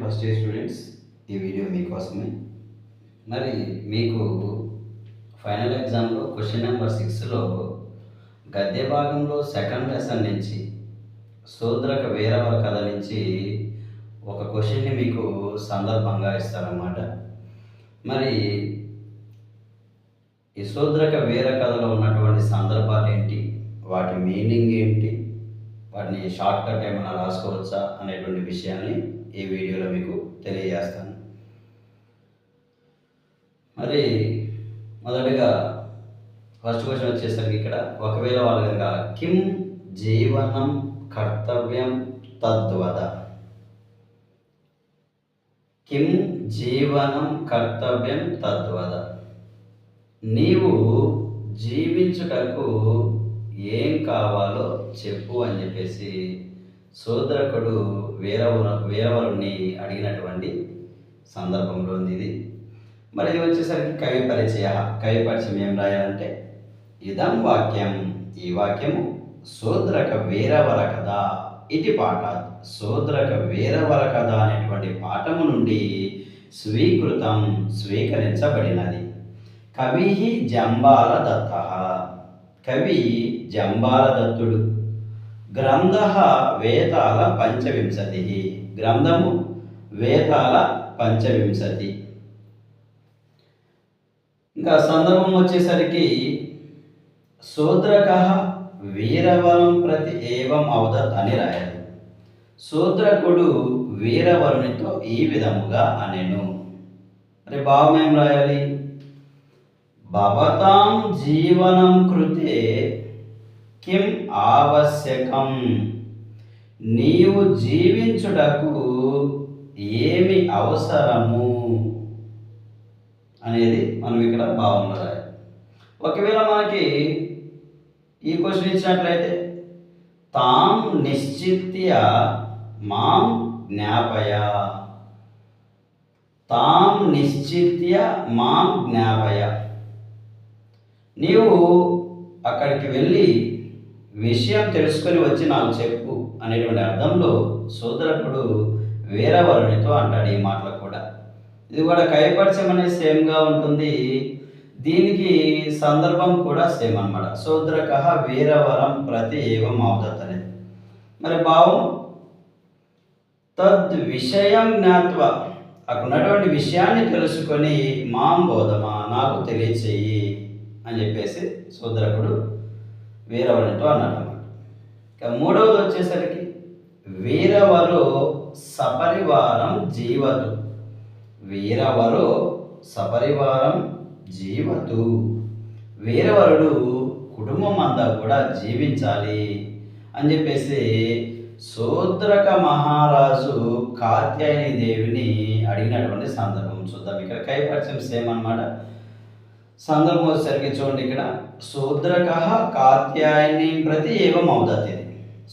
First year students, ఈ video మీకోసమే. మరి మీకు ఫైనల్ ఎగ్జామ్లో క్వశ్చన్ నెంబర్ 6లో గద్య భాగంలో సెకండ్ లెసన్ నుంచి శూద్రక వీరవర కథ నుంచి ఒక క్వశ్చన్ని మీకు సందర్భంగా ఇస్తారన్నమాట. మరి ఈ శూద్రక వీర కథలో ఉన్నటువంటి సందర్భాలు ఏంటి, వాటి మీనింగ్ ఏంటి, వాటిని షార్ట్ కట్ ఏమైనా రాసుకోవచ్చా అనేటువంటి విషయాన్ని ఈ వీడియోలో మీకు తెలియజేస్తాను. మరి మొదటిగా ఫస్ట్ క్వశ్చన్ వచ్చేసరికి ఇక్కడ ఒకవేళ వాళ్ళు కనుక కిం జీవనం కర్తవ్యం తద్వద, కిం జీవనం కర్తవ్యం తద్వద, నీవు జీవించుటకు ఏం కావాలో చెప్పు అని చెప్పేసి శూద్రకుడు వీరవరుణ్ణి అడిగినటువంటి సందర్భంలో ఉంది ఇది. మరి ఇది వచ్చేసరికి కవి పరిచయం ఏం రాయాలంటే ఇదం వాక్యం, ఈ వాక్యము శూద్రక వీరవర కథ ఇది పాఠాత్, శూద్రక వీరవర కథ అనేటువంటి పాఠము నుండి స్వీకరించబడినది. కవి జంబాల దత్త, కవి జంబాల దత్తుడు. గ్రంథ వేతాల పంచవింశతి, గ్రంథము వేతాల పంచవింశతి. ఇంకా సందర్భం వచ్చేసరికి శూద్రక వీరవరం ప్రతి ఏవం అవదత్ అని రాయాలి. శూద్రకుడు వీరవరునితో ఈ విధముగా అనెను. మరి భావం ఏం రాయాలి? భవతాం జీవనం కృతే కిం ఆవశ్యకం, నీవు జీవించుటకు ఏమి అవసరము అనేది మనం ఇక్కడ భావంలో రాయాలి. ఒకవేళ మనకి ఈ క్వశ్చన్ ఇచ్చినట్లయితే తాం నిశ్చిత్య మాం జ్ఞాపయ, తాం నిశ్చిత్య మాం జ్ఞాపయ, నీవు అక్కడికి వెళ్ళి విషయం తెలుసుకొని వచ్చి నాకు చెప్పు అనేటువంటి అర్థంలో శూద్రకుడు వీరవరునితో అంటాడు ఈ మాటలు కూడా. ఇది కూడా కైపరిచయం అనేది సేమ్గా ఉంటుంది, దీనికి సందర్భం కూడా సేమ్ అన్నమాట. శూద్రక వీరవరం ప్రతి ఏవం అవదత్ అనేది. మరి భావం తద్ విషయం జ్ఞాత్వ, అక్కడ ఉన్నటువంటి విషయాన్ని తెలుసుకొని మాం బోధమా, నాకు తెలియచేయి అని చెప్పేసి శూద్రకుడు వీరవరునితో అన్నాడు అన్నమాట. ఇక మూడవది వచ్చేసరికి వీరవరు సపరివారం జీవతు, వీరవరు సపరివారం జీవతు, వీరవరుడు కుటుంబం అంతా కూడా జీవించాలి అని చెప్పేసి శూద్రక మహారాజు కాత్యాయని దేవిని అడిగినటువంటి సందర్భం చూద్దాం. ఇక్కడ కైపరిచయం సేమ్ అన్నమాట. సందర్భం వచ్చేసరికి చూడండి, ఇక్కడ శూద్రక కాత్యాయని ప్రతి ఏవం అవదత్. ఇది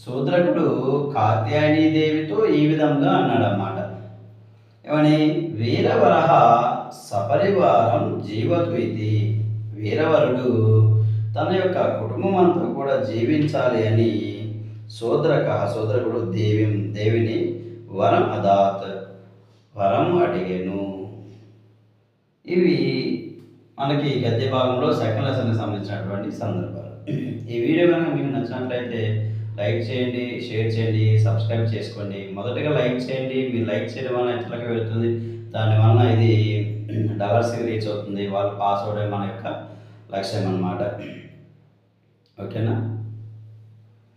శూద్రకుడు కాత్యాయని దేవితో ఈ విధంగా అన్నాడన్నమాట. ఏమని? వీరవర సపరివారం జీవతు ఇది, వీరవరుడు తన యొక్క కుటుంబం అంతా కూడా జీవించాలి అని శూద్రకుడు దేవిని వరం అదాత్, వరం అడిగెను. ఇవి మనకి గద్య భాగంలో సెకండ్ లెసన్కి సంబంధించినటువంటి సందర్భాలు. ఈ వీడియో కనుక మీకు నచ్చినట్లయితే లైక్ చేయండి, షేర్ చేయండి, సబ్స్క్రైబ్ చేసుకోండి. మొదటగా లైక్ చేయండి, మీరు లైక్ చేయడం వల్ల ఇతరులకు వెళ్తుంది, దానివల్ల ఇది డాలర్స్కి రీచ్ అవుతుంది, వాళ్ళు పాస్ అవడం మన యొక్క లక్ష్యం అన్నమాట. ఓకేనా?